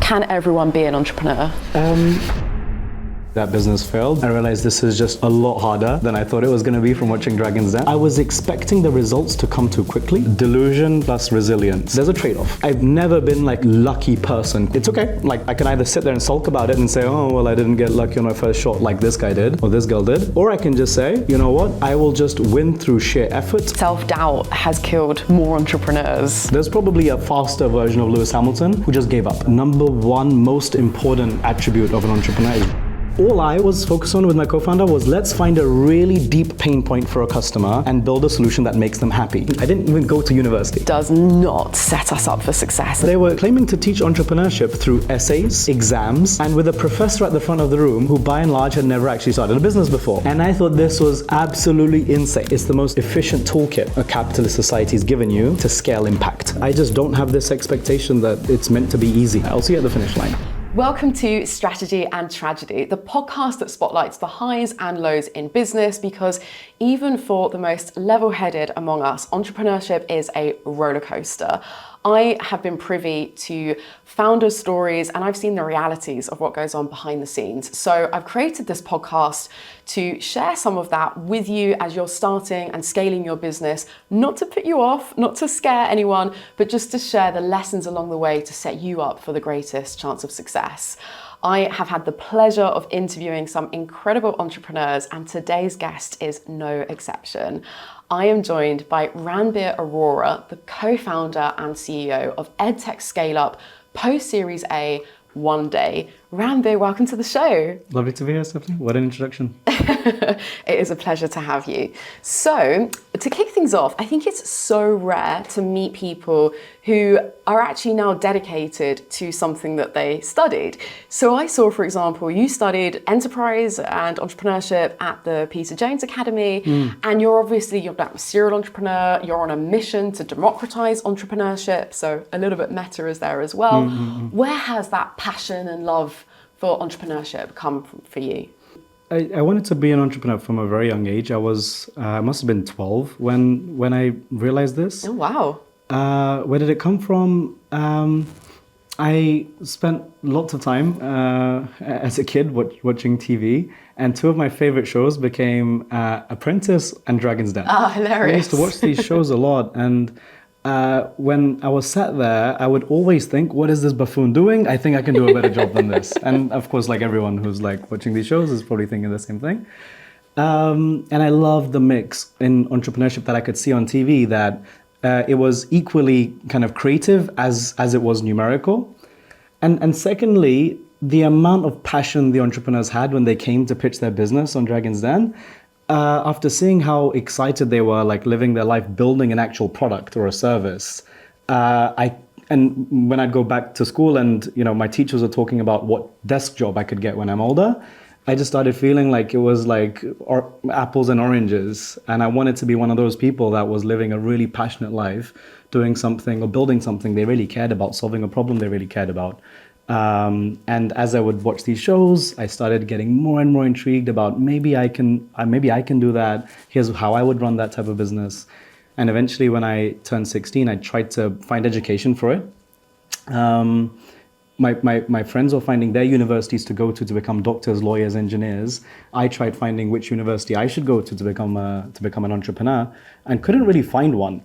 Can everyone be an entrepreneur? That business failed. I realized this is just a lot harder than I thought it was going to be from watching Dragon's Den. I was expecting the results to come too quickly. Delusion plus resilience. There's a trade-off. I've never been like lucky person. It's okay. Like I can either sit there and sulk about it and say, oh, well, I didn't get lucky on my first shot like this guy did or this girl did. Or I can just say, you know what? I will just win through sheer effort. Self-doubt has killed more entrepreneurs. There's probably a faster version of Lewis Hamilton who just gave up. Number one most important attribute of an entrepreneur is all I was focused on with my co-founder was let's find a really deep pain point for a customer and build a solution that makes them happy. I didn't even go to university. Does not set us up for success. They were claiming to teach entrepreneurship through essays, exams, and with a professor at the front of the room who by and large had never actually started a business before. And I thought this was absolutely insane. It's the most efficient toolkit a capitalist society's given you to scale impact. I just don't have this expectation that it's meant to be easy. I'll see you at the finish line. Welcome to Strategy and Tragedy, the podcast that spotlights the highs and lows in business, because even for the most level-headed among us, entrepreneurship is a roller coaster. I have been privy to founders' stories and I've seen the realities of what goes on behind the scenes. So I've created this podcast to share some of that with you as you're starting and scaling your business, not to put you off, not to scare anyone, but just to share the lessons along the way to set you up for the greatest chance of success. I have had the pleasure of interviewing some incredible entrepreneurs, and today's guest is no exception. I am joined by Ranbir Arora, the co-founder and CEO of edtech scale-up post-Series A OneDay. Ranbir, welcome to the show. Lovely to be here, Stephanie. What an introduction. It is a pleasure to have you. So, to kick things off, I think it's so rare to meet people who are actually now dedicated to something that they studied. So I saw, for example, you studied enterprise and entrepreneurship at the Peter Jones Academy, and you're a serial entrepreneur. You're on a mission to democratise entrepreneurship, so a little bit meta is there as well. Where has that passion and love for entrepreneurship come from for you? I wanted to be an entrepreneur from a very young age. I must have been 12 when I realized this. Oh, wow. Where did it come from? I spent lots of time as a kid watching TV, and two of my favorite shows became Apprentice and Dragon's Den. Ah, hilarious. I used to watch these shows a lot, and when I was sat there, I would always think, what is this buffoon doing? I think I can do a better job than this. And of course, like everyone who's like watching these shows is probably thinking the same thing. And I love the mix in entrepreneurship that I could see on TV, that it was equally kind of creative as it was numerical. And secondly, the amount of passion the entrepreneurs had when they came to pitch their business on Dragon's Den, after seeing how excited they were, like living their life building an actual product or a service, and when I'd go back to school and my teachers were talking about what desk job I could get when I'm older, I just started feeling like it was like apples and oranges, and I wanted to be one of those people that was living a really passionate life, doing something or building something they really cared about, solving a problem they really cared about. And as I would watch these shows, I started getting more and more intrigued about maybe I can do that. Here's how I would run that type of business. And eventually, when I turned 16, I tried to find education for it. My friends were finding their universities to go to become doctors, lawyers, engineers. I tried finding which university I should go to become an entrepreneur, and couldn't really find one.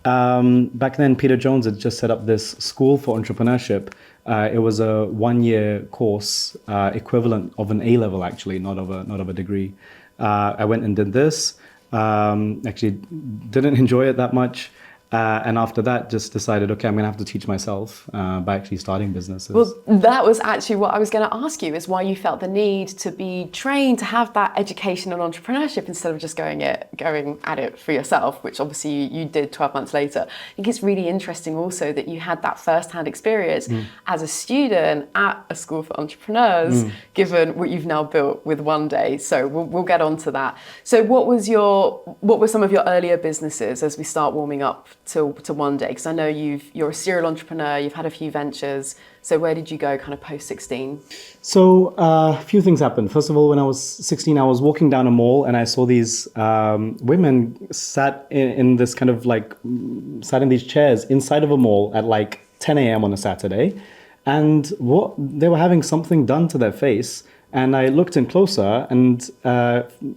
Back then, Peter Jones had just set up this school for entrepreneurship. It was a 1-year course, equivalent of an A-level, actually, not of a degree. I went and did this. Actually, didn't enjoy it that much. And after that, just decided, okay, I'm going to have to teach myself by actually starting businesses. Well, that was actually what I was going to ask you, is why you felt the need to be trained, to have that education on entrepreneurship instead of just going at it for yourself, which obviously you did 12 months later. I think it's really interesting also that you had that first-hand experience as a student at a school for entrepreneurs, given what you've now built with OneDay. So we'll get on to that. So what were some of your earlier businesses as we start warming up to OneDay? Because I know you're a serial entrepreneur, you've had a few ventures. So where did you go kind of post 16? So a few things happened. First of all, when I was 16, I was walking down a mall and I saw these women sat in this kind of sat in these chairs inside of a mall at like 10 a.m. on a Saturday. And what they were having something done to their face. And I looked in closer and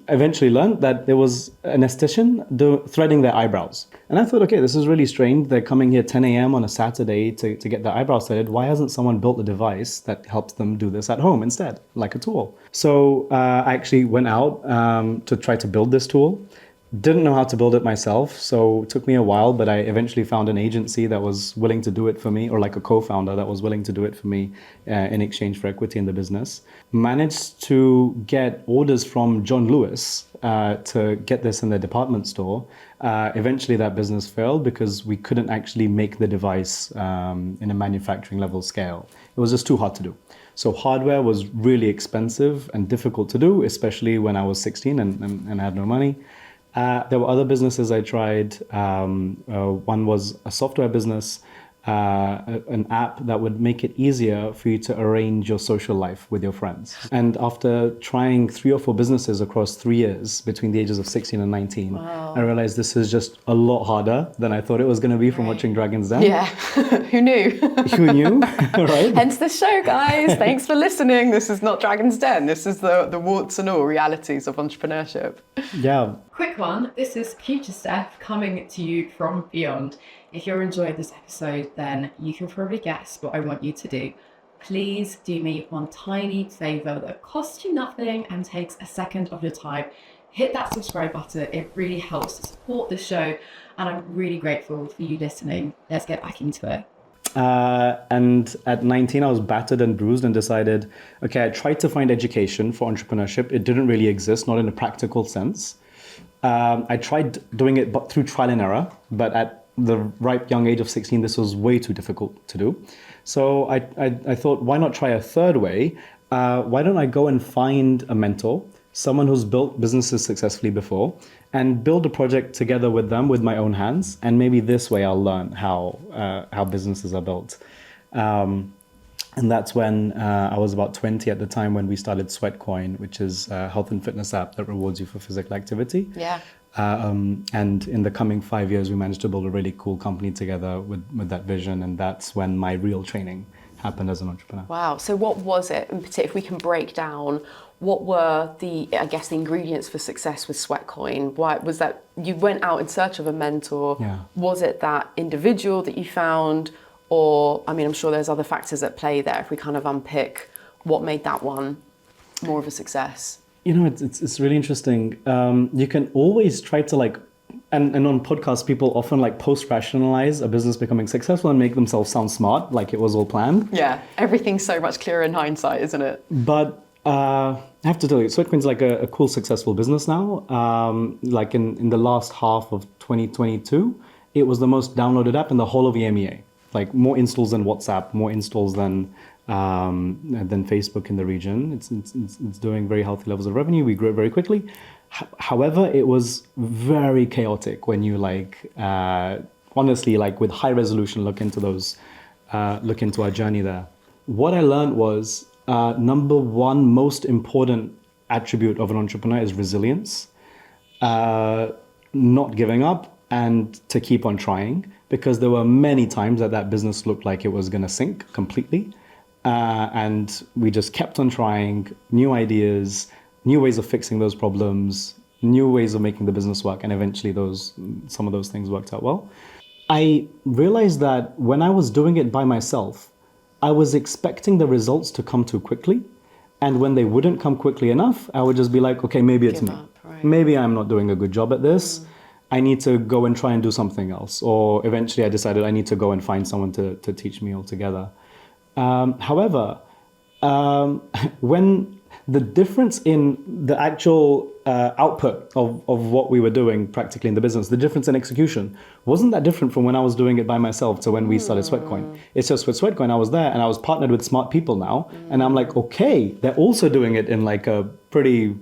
eventually learned that there was an esthetician threading their eyebrows. And I thought, okay, this is really strange. They're coming here 10 a.m. on a Saturday to get their eyebrows threaded. Why hasn't someone built a device that helps them do this at home instead, like a tool? So I actually went out to try to build this tool. Didn't know how to build it myself, so it took me a while, but I eventually found an agency that was willing to do it for me, or like a co-founder that was willing to do it for me in exchange for equity in the business. Managed to get orders from John Lewis to get this in their department store. Eventually that business failed because we couldn't actually make the device in a manufacturing level scale. It was just too hard to do. So hardware was really expensive and difficult to do, especially when I was 16 and had no money. There were other businesses I tried. One was a software business, an app that would make it easier for you to arrange your social life with your friends. And after trying 3 or 4 businesses across 3 years, between the ages of 16 and 19, wow. I realized this is just a lot harder than I thought it was going to be from watching Dragon's Den. Yeah, who knew? Who knew, right? Hence the show, guys. Thanks for listening. This is not Dragon's Den. This is the warts and all realities of entrepreneurship. Yeah. Quick one, this is future Steph coming to you from beyond. If you're enjoying this episode, then you can probably guess what I want you to do. Please do me one tiny favor that costs you nothing and takes a second of your time. Hit that subscribe button. It really helps to support the show, and I'm really grateful for you listening. Let's get back into it. And at 19, I was battered and bruised and decided, okay, I tried to find education for entrepreneurship. It didn't really exist, not in a practical sense. I tried doing it through trial and error, but at the ripe young age of 16, this was way too difficult to do. So I thought, why not try a third way? Why don't I go and find a mentor, someone who's built businesses successfully before, and build a project together with them with my own hands. And maybe this way I'll learn how businesses are built. And that's when I was about 20 at the time when we started Sweatcoin, which is a health and fitness app that rewards you for physical activity. Yeah. And in the coming 5 years, we managed to build a really cool company together with that vision. And that's when my real training happened as an entrepreneur. Wow. So what was it, in particular, if we can break down, what were the ingredients for success with Sweatcoin? Why was that you went out in search of a mentor? Yeah. Was it that individual that you found? Or, I mean, I'm sure there's other factors at play there if we kind of unpick what made that one more of a success. You know, it's really interesting. You can always try to and on podcasts, people often post-rationalize a business becoming successful and make themselves sound smart, like it was all planned. Yeah, everything's so much clearer in hindsight, isn't it? But I have to tell you, Sweatcoin's a cool, successful business now. In the last half of 2022, it was the most downloaded app in the whole of EMEA. More installs than WhatsApp, more installs than Facebook in the region. It's doing very healthy levels of revenue. We grew it very quickly. However, it was very chaotic when you honestly, with high resolution, look into our journey there. What I learned was number one most important attribute of an entrepreneur is resilience, not giving up, and to keep on trying, because there were many times that business looked like it was going to sink completely. And we just kept on trying new ideas, new ways of fixing those problems, new ways of making the business work. And eventually some of those things worked out well. I realized that when I was doing it by myself, I was expecting the results to come too quickly. And when they wouldn't come quickly enough, I would just be like, okay, maybe it's me. Right. Maybe I'm not doing a good job at this. I need to go and try and do something else. Or eventually I decided I need to go and find someone to teach me altogether. However, when the difference in the actual output of what we were doing practically in the business, the difference in execution wasn't that different from when I was doing it by myself to when we started Sweatcoin. It's just with Sweatcoin, I was there and I was partnered with smart people now. And I'm like, okay, they're also doing it in a pretty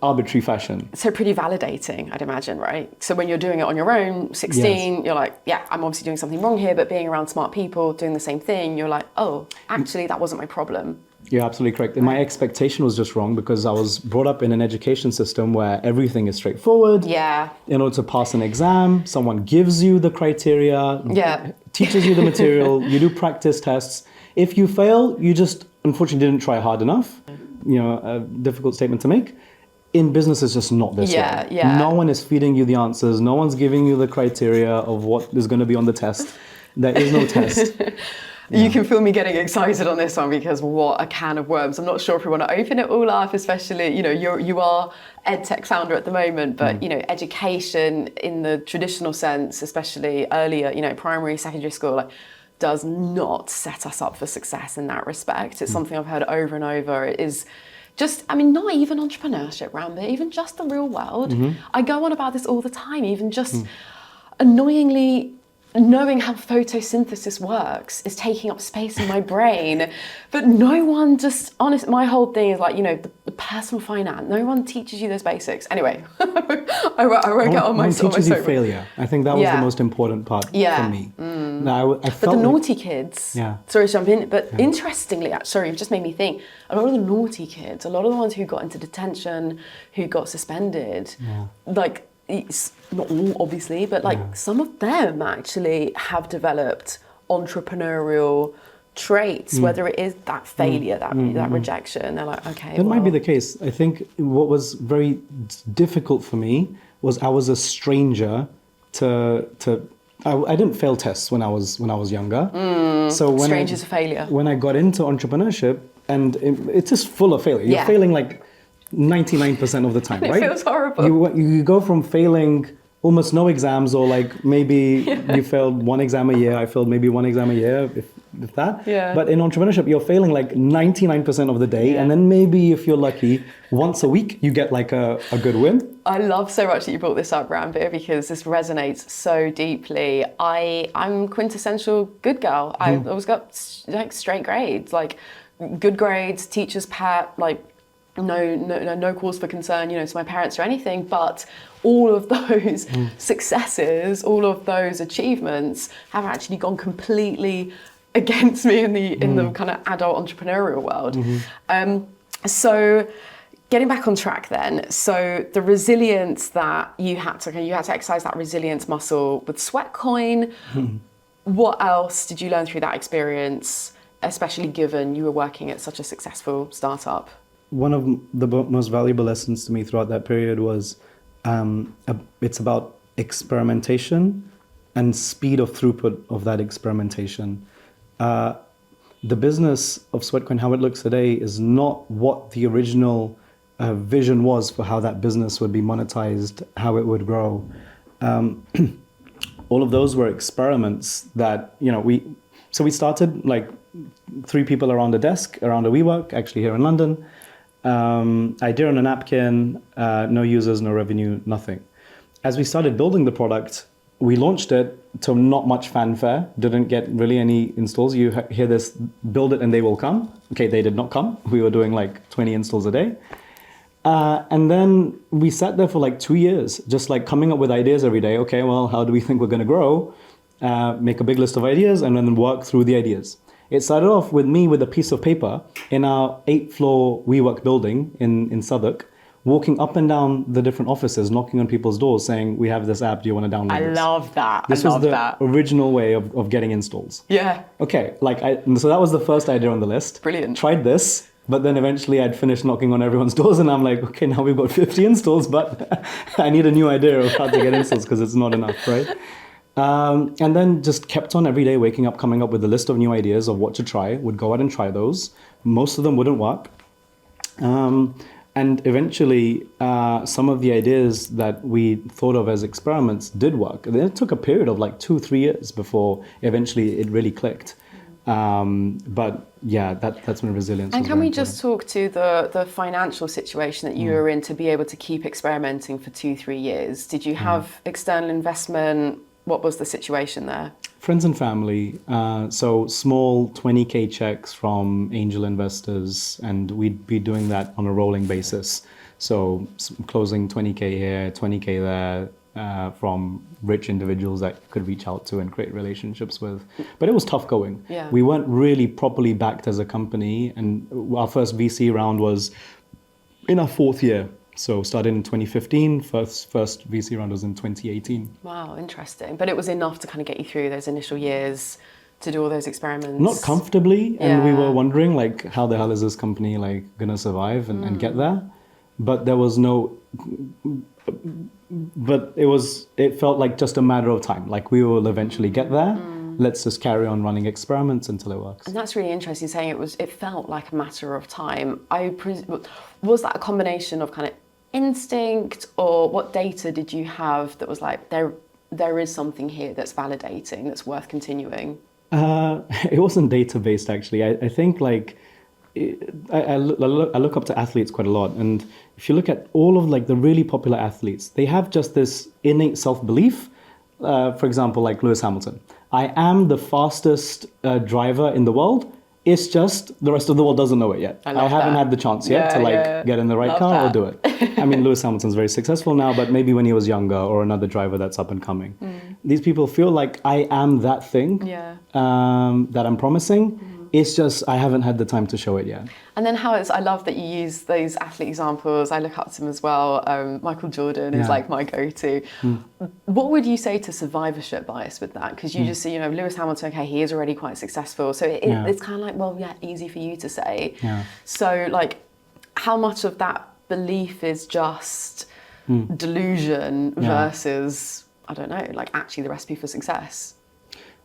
arbitrary fashion. So pretty validating, I'd imagine, right? So when you're doing it on your own, 16, yes. You're like, yeah, I'm obviously doing something wrong here, but being around smart people doing the same thing, you're like, oh, actually, that wasn't my problem. You're absolutely correct. And my expectation was just wrong because I was brought up in an education system where everything is straightforward. Yeah. In order to pass an exam, someone gives you the criteria, yeah. teaches you the material, you do practice tests. If you fail, you just unfortunately didn't try hard enough. You know, a difficult statement to make. In business, it's just not this way. Yeah. No one is feeding you the answers. No one's giving you the criteria of what is going to be on the test. There is no test. You can feel me getting excited on this one because what a can of worms. I'm not sure if we want to open it all up, especially, you know, you are edtech founder at the moment, but, you know, education in the traditional sense, especially earlier, you know, primary, secondary school, like, does not set us up for success in that respect. It's something I've heard over and over. It is just, I mean, not even entrepreneurship, Ranbir, even just the real world. I go on about this all the time, even just annoyingly knowing how photosynthesis works is taking up space in my brain. But no one just, honest, my whole thing is like, you know, the personal finance, no one teaches you those basics. Anyway, I won't get on my soapbox. One teaches you failure. I think that was the most important part for me. Now, I but felt the naughty kids, sorry to jump in, but interestingly, sorry, you've just made me think, a lot of the naughty kids, a lot of the ones who got into detention, who got suspended, like, it's not all obviously, but like some of them actually have developed entrepreneurial traits, whether it is that failure, that rejection. They're like, okay, that might be the case. I think what was very difficult for me was I was a stranger I didn't fail tests when I was younger. So when strangers to failure. When I got into entrepreneurship, and it's just full of failure. You're failing like 99% of the time, right? It feels horrible. You go from failing almost no exams, or like maybe you failed one exam a year. I failed maybe one exam a year, if that. But in entrepreneurship, you're failing like 99% of the day. And then maybe if you're lucky, once a week, you get like a good win. I love so much that you brought this up, Ranbir, because this resonates so deeply. I'm quintessential good girl. I always got like straight grades, like good grades, teacher's pet, like no cause for concern, you know, to my parents or anything, but all of those successes, all of those achievements have actually gone completely against me in the kind of adult entrepreneurial world. So getting back on track then, so the resilience that you had to exercise, that resilience muscle with Sweatcoin. What else did you learn through that experience, especially given you were working at such a successful startup? One of the most valuable lessons to me throughout that period was it's about experimentation and speed of throughput of that experimentation. The business of Sweatcoin, how it looks today, is not what the original vision was for how that business would be monetized, how it would grow. All of those were experiments that, you know, we started like 3 people around a desk, around a WeWork, actually here in London. Idea on a napkin, no users, no revenue, nothing. As we started building the product, we launched it to not much fanfare, didn't get really any installs. You hear this, build it and they will come. Okay, they did not come. We were doing like 20 installs a day. And then we sat there for like 2 years, just like coming up with ideas every day. Okay, well, how do we think we're going to grow? Make a big list of ideas and then work through the ideas. It started off with me with a piece of paper in our 8th-floor WeWork building in Southwark, walking up and down the different offices, knocking on people's doors saying, we have this app, do you want to download this? I love that. This was the original way of getting installs. Yeah. Okay, so that was the first idea on the list. Brilliant. Tried this, but then eventually I'd finished knocking on everyone's doors and I'm like, okay, now we've got 50 installs, but I need a new idea of how to get installs because it's not enough, right? And then just kept on every day waking up, coming up with a list of new ideas of what to try, would go out and try those. Most of them wouldn't work. And eventually, some of the ideas that we thought of as experiments did work. And it took a period of like 2-3 years before eventually it really clicked. But yeah, that's when resilience. And can we just talk to the financial situation that you were in to be able to keep experimenting for 2-3 years? Did you have external investment? What was the situation there? Friends and family. So small 20K checks from angel investors, and we'd be doing that on a rolling basis. So closing 20K here, 20K there, from rich individuals that you could reach out to and create relationships with. But it was tough going. Yeah. We weren't really properly backed as a company, and our first VC round was in our 4th year. So started in 2015, first VC round was in 2018. Wow, interesting. But it was enough to kind of get you through those initial years to do all those experiments? Not comfortably, and we Yeah. were wondering like how the hell is this company like gonna survive and get there? But there was no. But it felt like just a matter of time. Like we will eventually get there. Let's just carry on running experiments until it works. And that's really interesting, saying it felt like a matter of time. Was that a combination of kind of instinct, or what data did you have that was like, there is something here that's validating, that's worth continuing? It wasn't data based actually. I think like I look up to athletes quite a lot, and if you look at all of like the really popular athletes, they have just this innate self-belief. For example, like Lewis Hamilton. I am the fastest driver in the world. It's just the rest of the world doesn't know it yet. I haven't had the chance yet to like get in the right Love car that. or do it. I mean, Lewis Hamilton's very successful now, but maybe when he was younger, or another driver that's up and coming. These people feel like I am that thing that I'm promising. It's just I haven't had the time to show it yet. And then I love that you use those athlete examples. I look up to them as well. Michael Jordan is like my go-to. What would you say to survivorship bias with that? Because you just see, Lewis Hamilton, okay, he is already quite successful. So it's kind of like, well, yeah, easy for you to say. Yeah. So like, how much of that belief is just delusion versus, I don't know, like actually the recipe for success?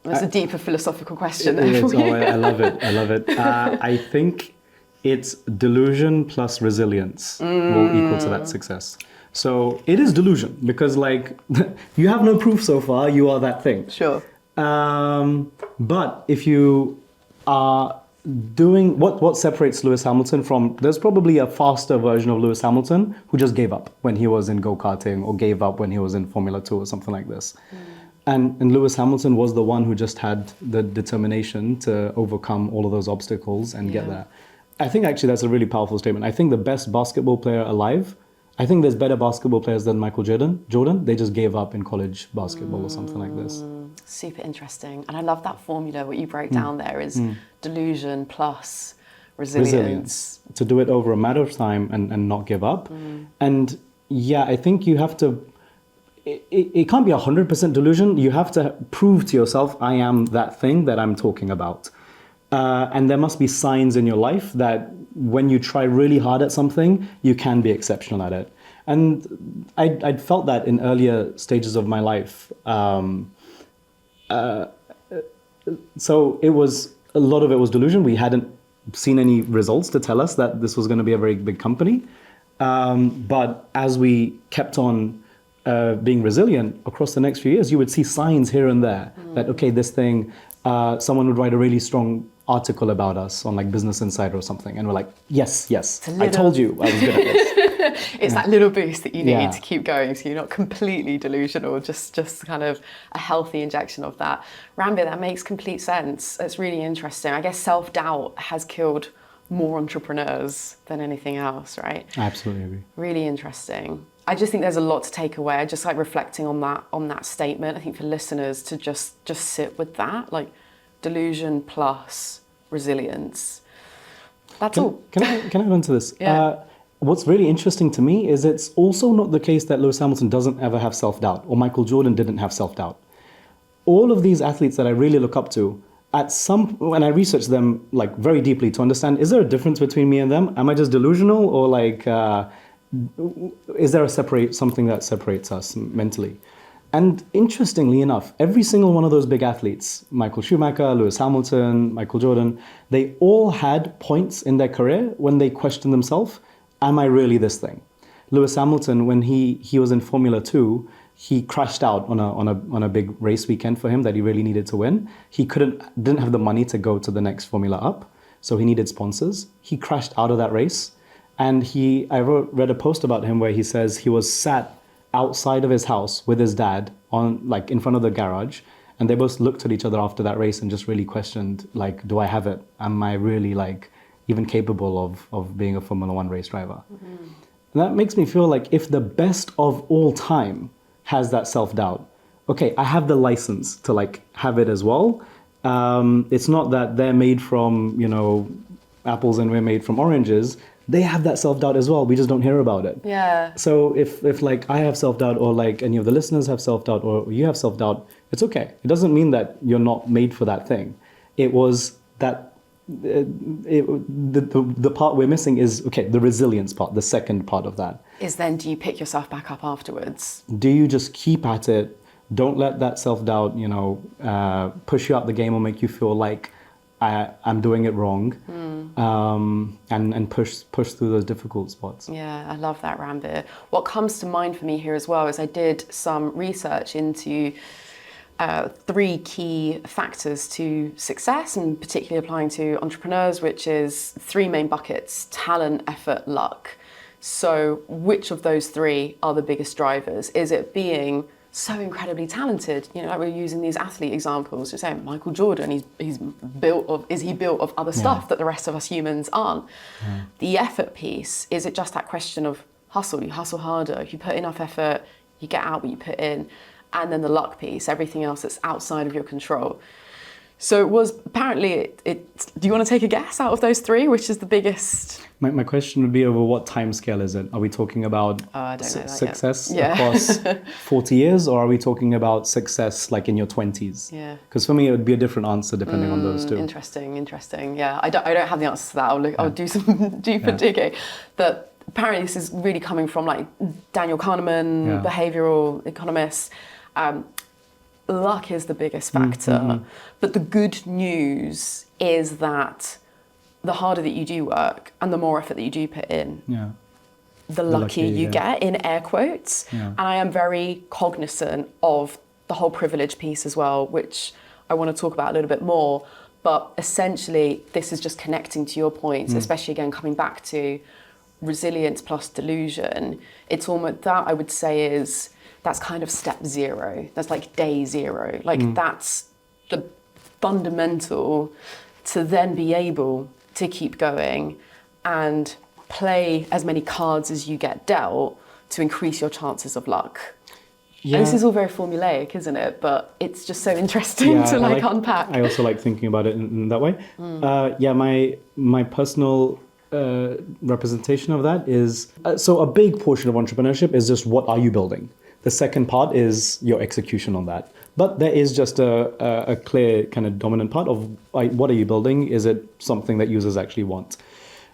It's a deeper philosophical question there for you. I love it. I love it. I think it's delusion plus resilience will equal to that success. So it is delusion because like you have no proof so far, you are that thing. Sure. But if you are doing what separates Lewis Hamilton from, there's probably a faster version of Lewis Hamilton who just gave up when he was in go-karting, or gave up when he was in Formula 2 or something like this. And Lewis Hamilton was the one who just had the determination to overcome all of those obstacles and get there. I think actually that's a really powerful statement. I think the best basketball player alive, I think there's better basketball players than Michael Jordan. They just gave up in college basketball or something like this. Super interesting. And I love that formula. What you broke down there is delusion plus resilience. To do it over a matter of time and not give up. And yeah, I think you have to, it can't be 100% delusion. You have to prove to yourself, I am that thing that I'm talking about. And there must be signs in your life that when you try really hard at something, you can be exceptional at it. And I'd felt that in earlier stages of my life. So it was, a lot of it was delusion. We hadn't seen any results to tell us that this was going to be a very big company. But as we kept on being resilient across the next few years, you would see signs here and there that, okay, this thing, someone would write a really strong article about us on like Business Insider or something. And we're like, yes, I told you I was good at this. It's that little boost that you need to keep going, so you're not completely delusional, just kind of a healthy injection of that. Ranbir, that makes complete sense. It's really interesting. I guess self-doubt has killed more entrepreneurs than anything else, right? I absolutely agree. Really interesting. I just think there's a lot to take away. I just like reflecting on that statement. I think for listeners to just sit with that, like delusion plus resilience. That's all. Can I add on to this? Yeah. What's really interesting to me is it's also not the case that Lewis Hamilton doesn't ever have self-doubt, or Michael Jordan didn't have self-doubt. All of these athletes that I really look up to, when I research them like very deeply to understand, is there a difference between me and them? Am I just delusional, or like, is there something that separates us mentally? And interestingly enough, every single one of those big athletes, Michael Schumacher, Lewis Hamilton, Michael Jordan, they all had points in their career when they questioned themselves, am I really this thing? Lewis Hamilton, when he was in Formula 2, he crashed out on a big race weekend for him that he really needed to win. He didn't have the money to go to the next Formula up, so he needed sponsors. He crashed out of that race, and I read a post about him where he says he was sat outside of his house with his dad in front of the garage, and they both looked at each other after that race and just really questioned, like, do I have it? Am I really like even capable of being a Formula 1 race driver? And that makes me feel like if the best of all time has that self-doubt, okay, I have the license to like have it as well. It's not that they're made from, apples and we're made from oranges. They have that self-doubt as well. We just don't hear about it. Yeah. So if like I have self-doubt, or like any of the listeners have self-doubt, or you have self-doubt, it's okay. It doesn't mean that you're not made for that thing. It was that the part we're missing is, okay, the resilience part, the second part of that. Is then, do you pick yourself back up afterwards? Do you just keep at it? Don't let that self-doubt, push you out the game or make you feel like I'm doing it wrong, and push through those difficult spots. Yeah, I love that, Ranbir. What comes to mind for me here as well is I did some research into 3 key factors to success, and particularly applying to entrepreneurs, which is 3 main buckets: talent, effort, luck. So which of those 3 are the biggest drivers? Is it being so incredibly talented? Like we're using these athlete examples. You're saying Michael Jordan, he's built of other stuff that the rest of us humans aren't. Yeah. The effort piece, is it just that question of hustle? You hustle harder, you put enough effort, you get out what you put in. And then the luck piece, everything else that's outside of your control. So it was apparently, do you want to take a guess out of those 3, which is the biggest? My question would be, over what time scale is it? Are we talking about success across 40 years, or are we talking about success like in your 20s? Yeah. Because for me, it would be a different answer depending on those 2. Interesting. Yeah, I don't have the answer to that. I'll do some deeper digging. But apparently this is really coming from like Daniel Kahneman, behavioral economists. Luck is the biggest factor, but the good news is that the harder that you do work and the more effort that you do put in, the luckier you get, in air quotes. And I am very cognizant of the whole privilege piece as well, which I want to talk about a little bit more. But essentially, this is just connecting to your points, especially again coming back to resilience plus delusion. It's almost that, I would say, that's kind of step 0. That's like day 0. Like that's the fundamental to then be able to keep going and play as many cards as you get dealt to increase your chances of luck. Yeah. And this is all very formulaic, isn't it? But it's just so interesting to unpack. I also like thinking about it in that way. My personal representation of that is, so a big portion of entrepreneurship is just, what are you building? The second part is your execution on that. But there is just a clear kind of dominant part of, what are you building? Is it something that users actually want?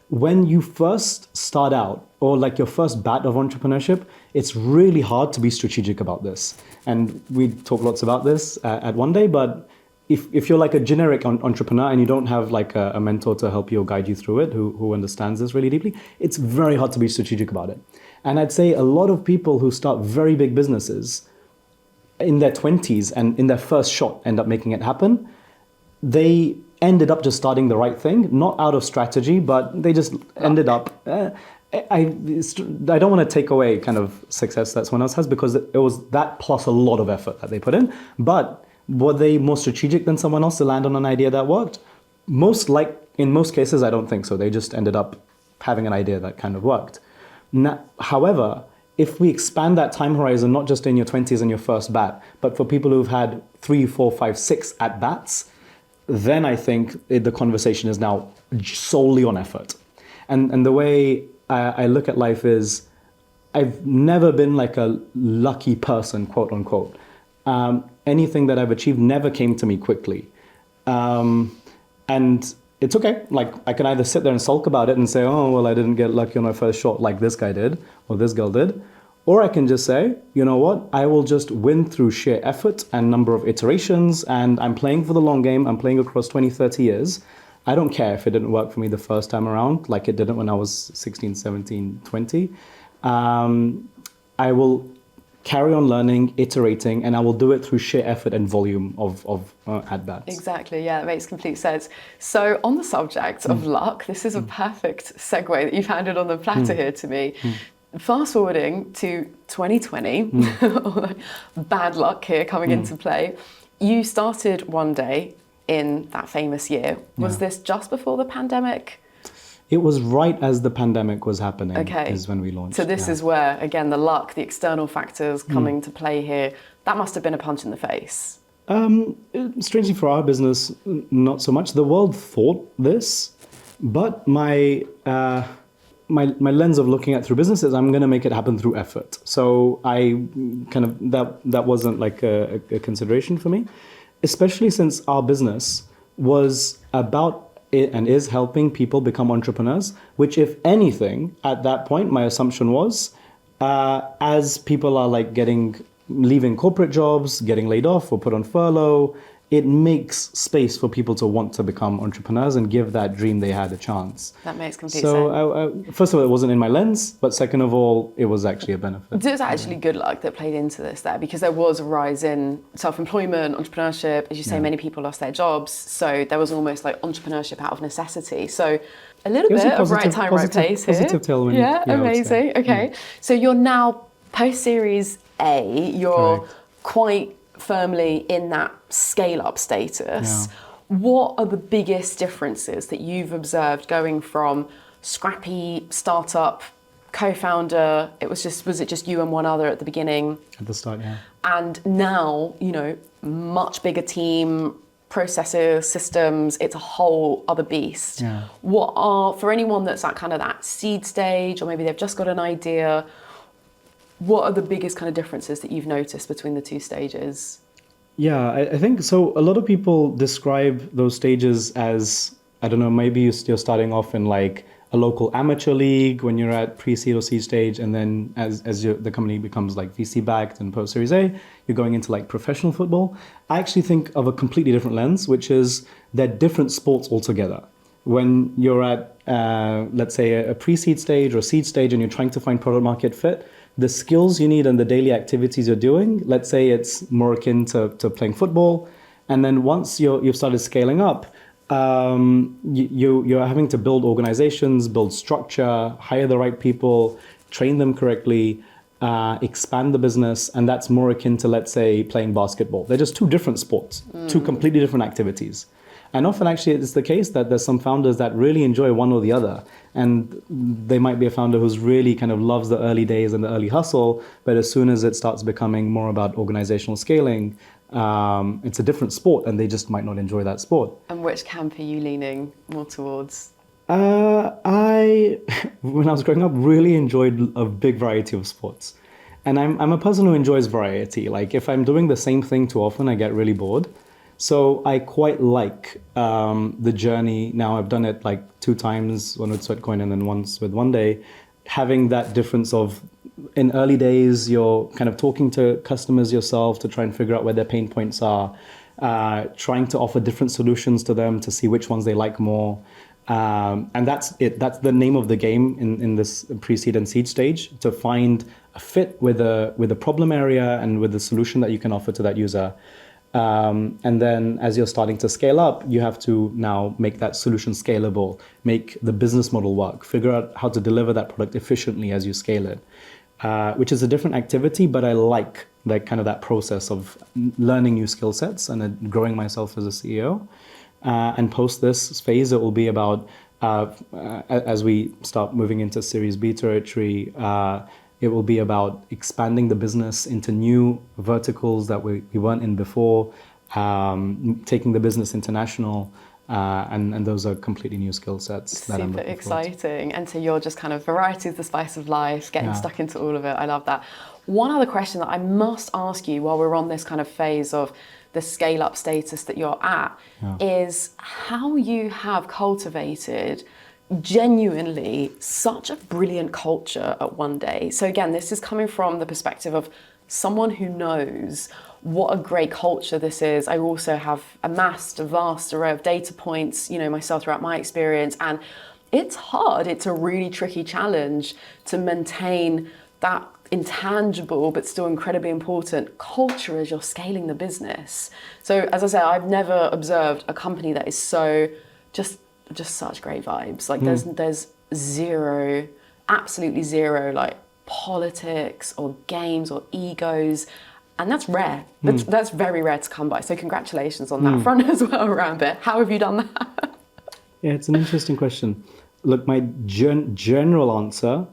When you first start out, or like your first bat of entrepreneurship, it's really hard to be strategic about this. And we talk lots about this at OneDay, but if you're like a generic entrepreneur and you don't have like a mentor to help you or guide you through it, who understands this really deeply, it's very hard to be strategic about it. And I'd say a lot of people who start very big businesses in their 20s and in their first shot end up making it happen. They ended up just starting the right thing, not out of strategy, but they just ended up... I don't want to take away kind of success that someone else has, because it was that plus a lot of effort that they put in. But were they more strategic than someone else to land on an idea that worked? In most cases, I don't think so. They just ended up having an idea that kind of worked. Now, however, if we expand that time horizon, not just in your 20s and your first bat, but for people who've had 3, 4, 5, 6 at-bats, then I think the conversation is now solely on effort. And the way I look at life is, I've never been like a lucky person, quote unquote. Anything that I've achieved never came to me quickly. And it's okay. Like, I can either sit there and sulk about it and say, oh, well, I didn't get lucky on my first shot like this guy did, or this girl did. Or I can just say, you know what? I will just win through sheer effort and number of iterations, and I'm playing for the long game. I'm playing across 20, 30 years. I don't care if it didn't work for me the first time around, like it didn't when I was 16, 17, 20. I will carry on learning, iterating, and I will do it through sheer effort and volume of at-bats. Exactly, yeah, that makes complete sense. So on the subject of luck, this is a perfect segue that you've handed on the platter here to me. Fast forwarding to 2020, bad luck here coming into play. You started OneDay in that famous year. Was this just before the pandemic? It was right as the pandemic was happening, is when we launched. So this is where, again, the luck, the external factors coming to play here, that must have been a punch in the face. Strangely for our business, not so much. The world thought this, but my lens of looking at through business is, I'm going to make it happen through effort. So I kind of, that wasn't like a consideration for me, especially since our business was about it and is helping people become entrepreneurs, which if anything, at that point, my assumption was, as people are like leaving corporate jobs, getting laid off or put on furlough, it makes space for people to want to become entrepreneurs and give that dream they had a chance. That makes complete sense. So first of all, it wasn't in my lens, but second of all, it was actually a benefit. There's actually good luck that played into this there, because there was a rise in self-employment, entrepreneurship. As you say, many people lost their jobs. So there was almost like entrepreneurship out of necessity. So a little bit of right time, right place here. Positive tailwind. Yeah, amazing. Okay. So you're now post-Series A, you're quite firmly in that scale-up status. What are the biggest differences that you've observed going from scrappy startup co-founder, was it just you and one other at the beginning? At the start, yeah. And now, much bigger team, processes, systems, it's a whole other beast. Yeah. What are, for anyone that's at kind of that seed stage, or maybe they've just got an idea, what are the biggest kind of differences that you've noticed between the two stages? Yeah, I think so. A lot of people describe those stages as, I don't know, maybe you're starting off in like a local amateur league when you're at pre-seed or seed stage, and then as the company becomes like VC backed and post Series A, you're going into like professional football. I actually think of a completely different lens, which is they're different sports altogether. When you're at, let's say, a pre-seed stage or a seed stage and you're trying to find product market fit, the skills you need and the daily activities you're doing, let's say it's more akin to playing football. And then once you've started scaling up, you're having to build organizations, build structure, hire the right people, train them correctly, expand the business. And that's more akin to, let's say, playing basketball. They're just two different sports, two completely different activities. And often actually it's the case that there's some founders that really enjoy one or the other. And they might be a founder who's really kind of loves the early days and the early hustle, but as soon as it starts becoming more about organizational scaling, it's a different sport and they just might not enjoy that sport. And which camp are you leaning more towards? I, when I was growing up, really enjoyed a big variety of sports. And I'm a person who enjoys variety. Like if I'm doing the same thing too often, I get really bored. So I quite like the journey. Now I've done it like 2 times, one with Sweatcoin and then once with OneDay, having that difference of in early days, you're kind of talking to customers yourself to try and figure out where their pain points are, trying to offer different solutions to them to see which ones they like more. And that's it. That's the name of the game in this pre-seed and seed stage, to find a fit with a problem area and with the solution that you can offer to that user. And then as you're starting to scale up, you have to now make that solution scalable, make the business model work, figure out how to deliver that product efficiently as you scale it, which is a different activity, but I like kind of that process of learning new skill sets and growing myself as a CEO. And post this phase, it will be about, as we start moving into Series B territory, it will be about expanding the business into new verticals that we weren't in before, taking the business international, and those are completely new skill sets that I'm looking exciting. And so you're just kind of variety is the spice of life, getting stuck into all of it. I love that. One other question that I must ask you while we're on this kind of phase of the scale-up status that you're at is how you have cultivated genuinely such a brilliant culture at OneDay. So again, this is coming from the perspective of someone who knows what a great culture this is. I also have amassed a vast array of data points, myself throughout my experience, and it's hard. It's a really tricky challenge to maintain that intangible but still incredibly important culture as you're scaling the business. So as I say, I've never observed a company that is so just such great vibes. Like there's zero, absolutely zero like politics or games or egos. And that's rare. That's very rare to come by. So congratulations on that front as well, Ranbir. How have you done that? Yeah, it's an interesting question. Look, my general answer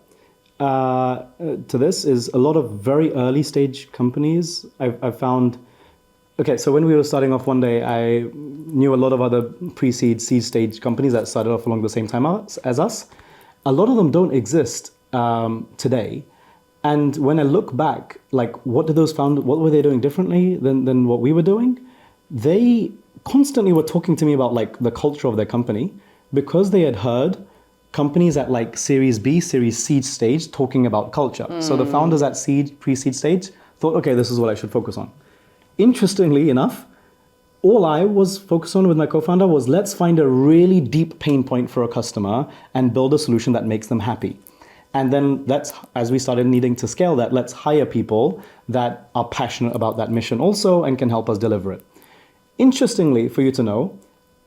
to this is a lot of very early stage companies I've found. Okay, so when we were starting off OneDay, I knew a lot of other pre-seed, seed stage companies that started off along the same time as us. A lot of them don't exist today. And when I look back, like what were they doing differently than what we were doing? They constantly were talking to me about like the culture of their company because they had heard companies at like Series B, Series seed stage talking about culture. So the founders at seed, pre-seed stage thought, okay, this is what I should focus on. Interestingly enough, all I was focused on with my co-founder was let's find a really deep pain point for a customer and build a solution that makes them happy. And then as we started needing to scale that, let's hire people that are passionate about that mission also and can help us deliver it. Interestingly, for you to know,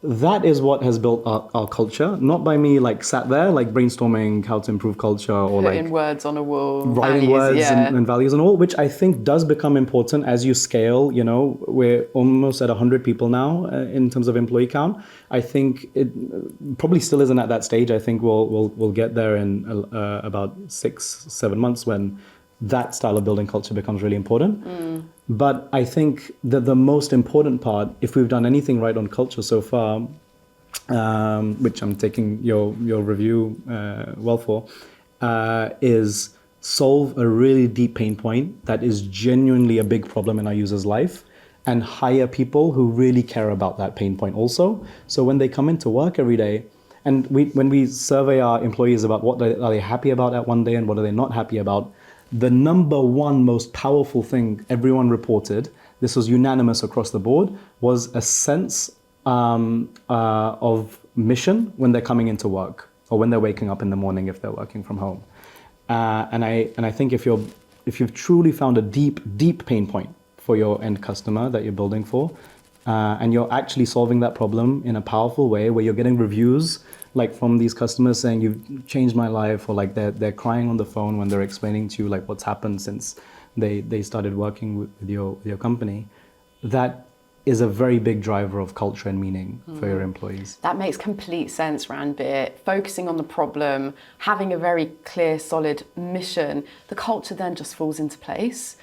that is what has built our culture, not by me like sat there like brainstorming how to improve culture or like Putting words on a wall, writing values, words yeah. and values and all, which I think does become important as you scale. You know, we're almost at 100 people now in terms of employee count. I think it probably still isn't at that stage. I think we'll get there in about 6-7 months when that style of building culture becomes really important. But I think that the most important part, if we've done anything right on culture so far, which I'm taking your review well for, is solve a really deep pain point that is genuinely a big problem in our users' life and hire people who really care about that pain point also. So when they come into work every day, and when we survey our employees about what are they happy about at OneDay and what are they not happy about, the number one most powerful thing everyone reported, this was unanimous across the board, was a sense of mission when they're coming into work or when they're waking up in the morning if they're working from home. And I think if you've truly found a deep pain point for your end customer that you're building for, and you're actually solving that problem in a powerful way where you're getting reviews like from these customers saying you've changed my life, or like they're crying on the phone when they're explaining to you like what's happened since they started working with your company, that is a very big driver of culture and meaning for your employees. That makes complete sense, Ranbir. Focusing on the problem, having a very clear, solid mission, the culture then just falls into place.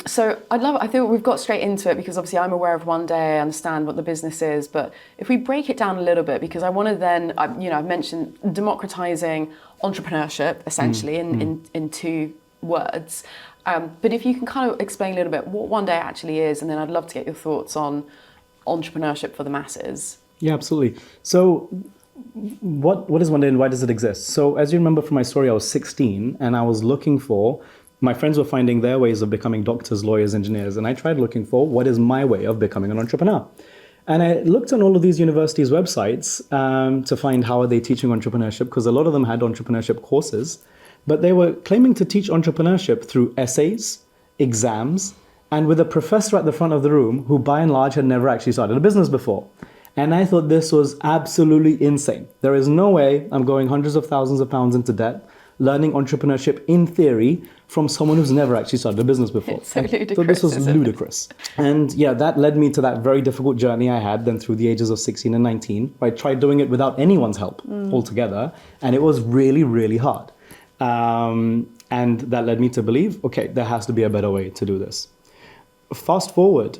So I think we've got straight into it because obviously I'm aware of OneDay, I understand what the business is, but if we break it down a little bit, because I want to then, I've mentioned democratizing entrepreneurship essentially in 2 words. But if you can kind of explain a little bit what OneDay actually is, and then I'd love to get your thoughts on entrepreneurship for the masses. Yeah, absolutely. So what is OneDay and why does it exist? So as you remember from my story, I was 16 and I was looking for, my friends were finding their ways of becoming doctors, lawyers, engineers, and I tried looking for what is my way of becoming an entrepreneur. And I looked on all of these universities' websites to find how are they teaching entrepreneurship, because a lot of them had entrepreneurship courses, but they were claiming to teach entrepreneurship through essays, exams, and with a professor at the front of the room who by and large had never actually started a business before. And I thought this was absolutely insane. There is no way I'm going hundreds of thousands of pounds into debt learning entrepreneurship in theory from someone who's never actually started a business before. It's so ludicrous. So this was ludicrous. And yeah, that led me to that very difficult journey I had then through the ages of 16 and 19. I tried doing it without anyone's help altogether. And it was really, really hard. And that led me to believe, okay, there has to be a better way to do this. Fast forward,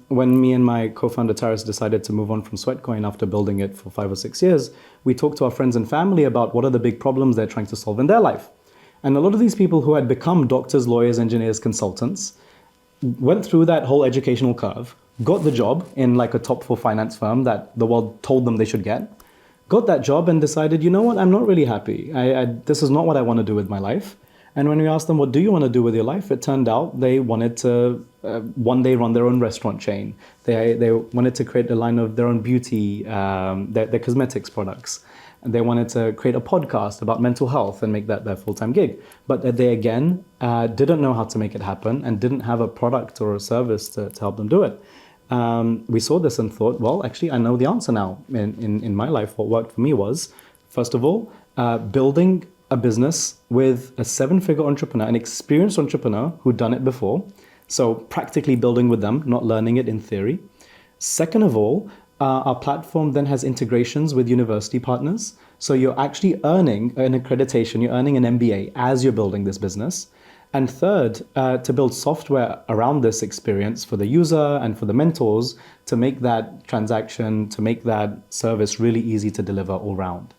when me and my co-founder Taris decided to move on from Sweatcoin after building it for 5 or 6 years, we talked to our friends and family about what are the big problems they're trying to solve in their life. And a lot of these people who had become doctors, lawyers, engineers, consultants, went through that whole educational curve, got the job in like a top 4 finance firm that the world told them they should get, got that job and decided, you know what, I'm not really happy. This is not what I want to do with my life. And when we asked them, what do you want to do with your life? It turned out they wanted to one day run their own restaurant chain. They wanted to create a line of their own beauty, their cosmetics products. And they wanted to create a podcast about mental health and make that their full-time gig. But they, again, didn't know how to make it happen and didn't have a product or a service to help them do it. We saw this and thought, well, actually, I know the answer now. In my life, what worked for me was, first of all, building a business with a 7-figure entrepreneur, an experienced entrepreneur who'd done it before. So practically building with them, not learning it in theory. Second of all, our platform then has integrations with university partners. So you're actually earning an accreditation, you're earning an MBA as you're building this business. And third, to build software around this experience for the user and for the mentors to make that transaction, to make that service really easy to deliver all around.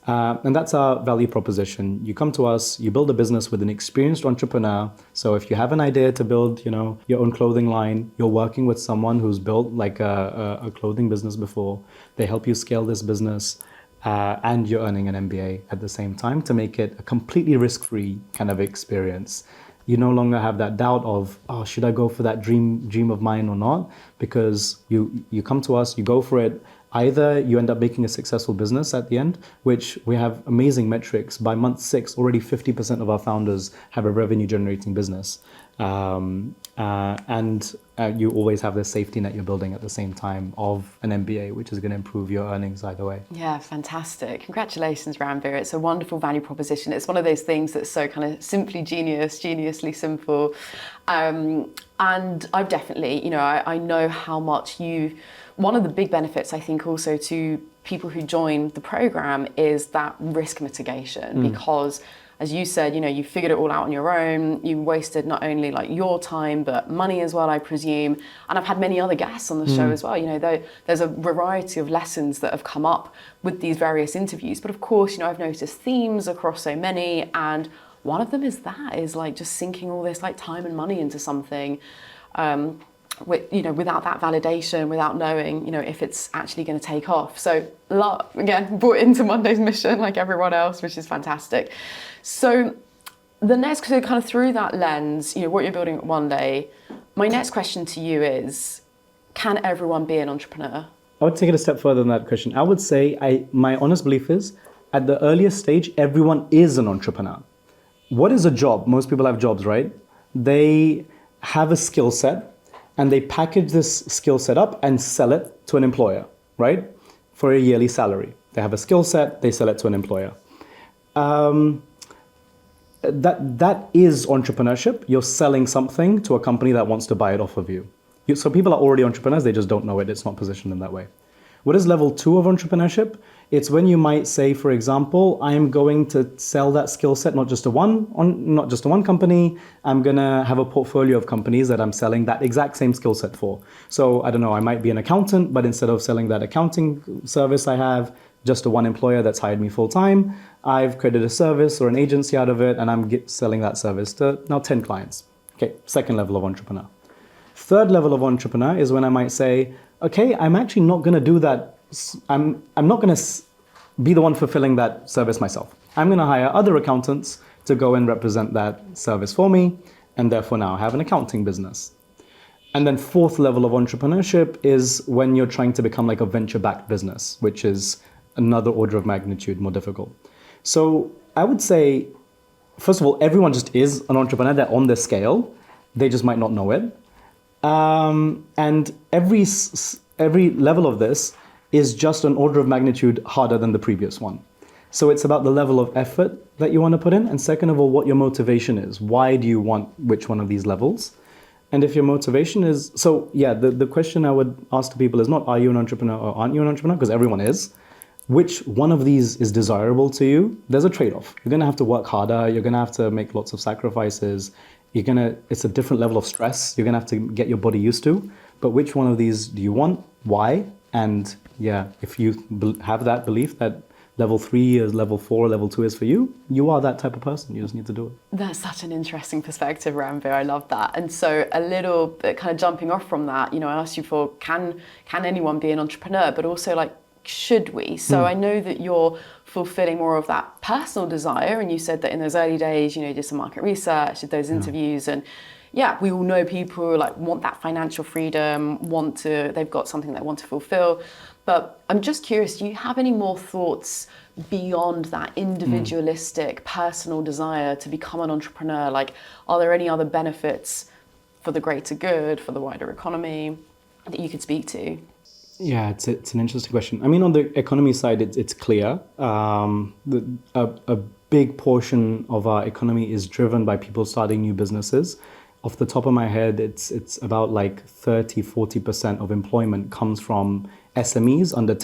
And that's our value proposition. You come to us, you build a business with an experienced entrepreneur. So if you have an idea to build, your own clothing line, you're working with someone who's built like a clothing business before. They help you scale this business, and you're earning an MBA at the same time to make it a completely risk-free kind of experience. You no longer have that doubt of, oh, should I go for that dream of mine or not? Because you come to us, you go for it. Either you end up making a successful business at the end, which we have amazing metrics. By month 6, already 50% of our founders have a revenue generating business. And you always have this safety net you're building at the same time of an MBA, which is going to improve your earnings either way. Yeah, fantastic. Congratulations, Ranbir. It's a wonderful value proposition. It's one of those things that's so kind of simply geniusly simple. And I've definitely, I know how much one of the big benefits, I think, also to people who join the program is that risk mitigation, because as you said, you figured it all out on your own. You wasted not only like your time, but money as well, I presume. And I've had many other guests on the show as well. There's a variety of lessons that have come up with these various interviews. But of course, I've noticed themes across so many. And one of them is like just sinking all this like time and money into something, without that validation, without knowing, if it's actually going to take off. So again, brought into OneDay's mission like everyone else, which is fantastic. So the next, so kind of through that lens, what you're building at OneDay, my next question to you is, can everyone be an entrepreneur? I would take it a step further than that question. I would say my honest belief is at the earliest stage, everyone is an entrepreneur. What is a job? Most people have jobs, right? They have a skill set, and they package this skill set up and sell it to an employer, right? For a yearly salary. They have a skill set, they sell it to an employer. That is entrepreneurship. You're selling something to a company that wants to buy it off of you. So people are already entrepreneurs, they just don't know it. It's not positioned in that way. What is level 2 of entrepreneurship? It's when you might say, for example, I'm going to sell that skill set not just to one company. I'm going to have a portfolio of companies that I'm selling that exact same skill set for. So I don't know, I might be an accountant, but instead of selling that accounting service I have just to one employer that's hired me full time, I've created a service or an agency out of it, and I'm selling that service to now 10 clients. Okay, second level of entrepreneur. Third level of entrepreneur is when I might say, okay, I'm actually not going to do that. I'm not going to be the one fulfilling that service myself. I'm going to hire other accountants to go and represent that service for me, and therefore now I have an accounting business. And then fourth level of entrepreneurship is when you're trying to become like a venture-backed business, which is another order of magnitude more difficult. So I would say, first of all, everyone just is an entrepreneur. They're on this scale. They just might not know it. And every level of this is just an order of magnitude harder than the previous one. So it's about the level of effort that you want to put in. And second of all, what your motivation is. Why do you want which one of these levels? And if your motivation is, the question I would ask to people is not, are you an entrepreneur or aren't you an entrepreneur? Because everyone is. Which one of these is desirable to you? There's a trade-off. You're going to have to work harder. You're going to have to make lots of sacrifices. It's a different level of stress you're going to have to get your body used to. But which one of these do you want? Why? And if you have that belief that level 3 is level 4, level 2 is for you, you are that type of person. You just need to do it. That's such an interesting perspective, Ranbir. I love that. And so a little bit kind of jumping off from that, I asked you for, can anyone be an entrepreneur? But also like, should we? So I know that you're fulfilling more of that personal desire. And you said that in those early days, you did some market research, did those interviews, and we all know people who like want that financial freedom, they've got something they want to fulfill. But I'm just curious, do you have any more thoughts beyond that individualistic personal desire to become an entrepreneur? Like, are there any other benefits for the greater good, for the wider economy that you could speak to? Yeah, it's an interesting question. I mean, on the economy side, it's clear. A big portion of our economy is driven by people starting new businesses. Off the top of my head, it's about like 30-40% of employment comes from SMEs under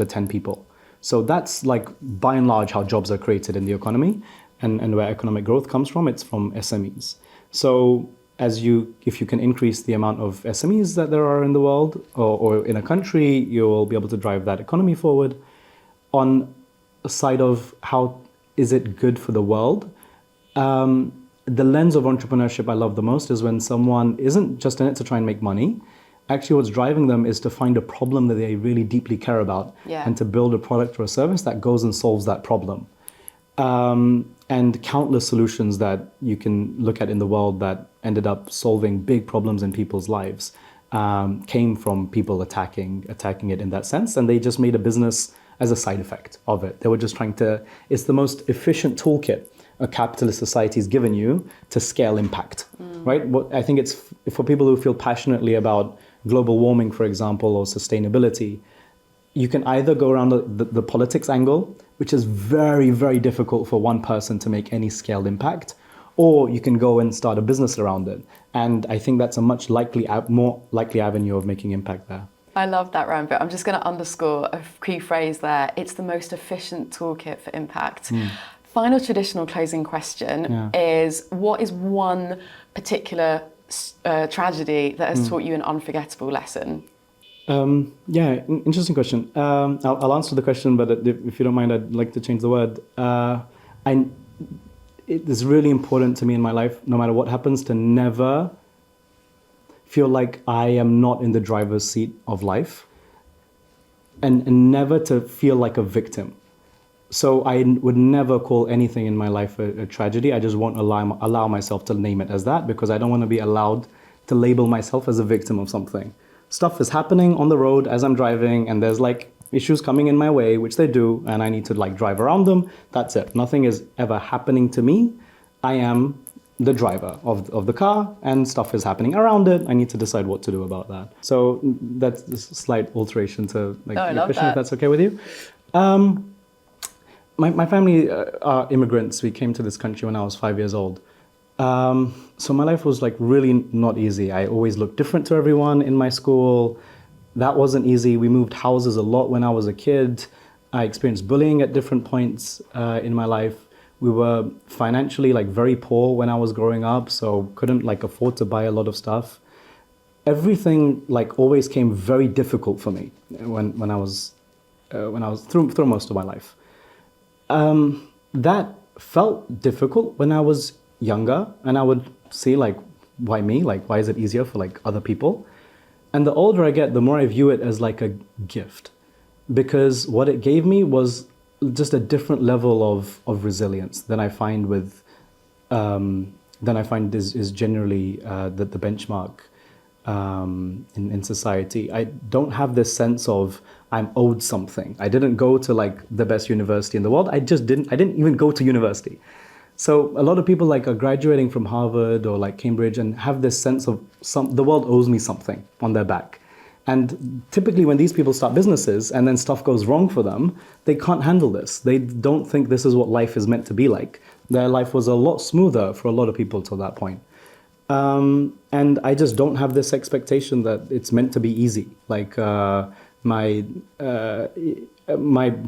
10 people. So that's like by and large how jobs are created in the economy, and where economic growth comes from, it's from SMEs. So if you can increase the amount of SMEs that there are in the world or in a country, you will be able to drive that economy forward. On side of how is it good for the world. The lens of entrepreneurship I love the most is when someone isn't just in it to try and make money. Actually, what's driving them is to find a problem that they really deeply care about, and to build a product or a service that goes and solves that problem. And countless solutions that you can look at in the world that ended up solving big problems in people's lives came from people attacking it in that sense, and they just made a business as a side effect of it. They were just trying to, it's the most efficient toolkit a capitalist society has given you to scale impact, right? What I think it's for people who feel passionately about global warming, for example, or sustainability, you can either go around the politics angle, which is very, very difficult for one person to make any scaled impact, or you can go and start a business around it. And I think that's a much more likely avenue of making impact there. I love that, Ranbir. I'm just going to underscore a key phrase there. It's the most efficient toolkit for impact. Final traditional closing question is, what is one particular tragedy that has taught you an unforgettable lesson? Interesting question. I'll answer the question, but if you don't mind, I'd like to change the word. It is really important to me in my life, no matter what happens, to never feel like I am not in the driver's seat of life, and never to feel like a victim. So I would never call anything in my life a tragedy. I just won't allow myself to name it as that, because I don't want to be allowed to label myself as a victim of something. Stuff is happening on the road as I'm driving, and there's like issues coming in my way, which they do, and I need to like drive around them. That's it. Nothing is ever happening to me. I am the driver of the car, and stuff is happening around it. I need to decide what to do about that. So that's a slight alteration to like your question, if that's okay with you. My family are immigrants. We came to this country when I was 5 years old. So my life was like really not easy. I always looked different to everyone in my school. That wasn't easy. We moved houses a lot when I was a kid. I experienced bullying at different points in my life. We were financially like very poor when I was growing up, so couldn't like afford to buy a lot of stuff. Everything like always came very difficult for me when I was through most of my life. That felt difficult when I was younger, and I would see like, why me? Like, why is it easier for like other people? And the older I get, the more I view it as like a gift, because what it gave me was just a different level of resilience than I find with, is generally the benchmark in society. I don't have this sense of I'm owed something. I didn't go to like the best university in the world. I didn't even go to university. So a lot of people like are graduating from Harvard or like Cambridge and have this sense of the world owes me something on their back. And typically when these people start businesses and then stuff goes wrong for them, they can't handle this. They don't think this is what life is meant to be like. Their life was a lot smoother for a lot of people till that point. And I just don't have this expectation that it's meant to be easy. Like my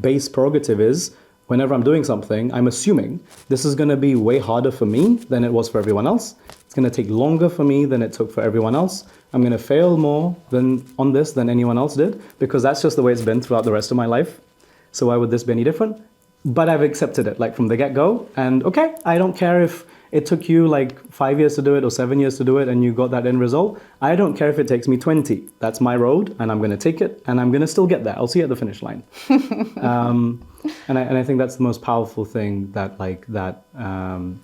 base prerogative is, whenever I'm doing something, I'm assuming this is going to be way harder for me than it was for everyone else. It's going to take longer for me than it took for everyone else. I'm going to fail more on this than anyone else did, because that's just the way it's been throughout the rest of my life. So why would this be any different? But I've accepted it like from the get-go. And okay, I don't care if it took you like 5 years to do it or 7 years to do it and you got that end result. I don't care if it takes me 20. That's my road, and I'm going to take it, and I'm going to still get there. I'll see you at the finish line. And I think that's the most powerful thing that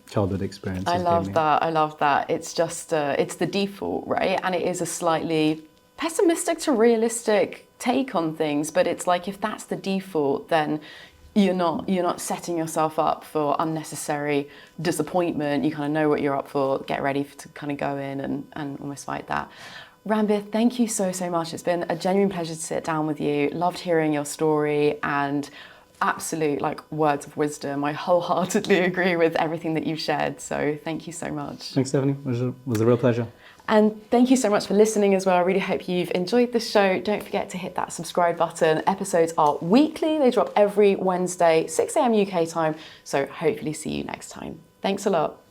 childhood experience. I love that. It's just it's the default, right? And it is a slightly pessimistic to realistic take on things, but it's like, if that's the default, then you're not setting yourself up for unnecessary disappointment. You kind of know what you're up for. Get ready to kind of go in and almost fight that. Ranbir, thank you so much. It's been a genuine pleasure to sit down with you. Loved hearing your story, and absolute like words of wisdom. I wholeheartedly agree with everything that you've shared. So thank you so much. Thanks, Stephanie. It was a real pleasure. And thank you so much for listening as well. I really hope you've enjoyed this show. Don't forget to hit that subscribe button. Episodes are weekly. They drop every Wednesday, 6 a.m. UK time. So hopefully see you next time. Thanks a lot.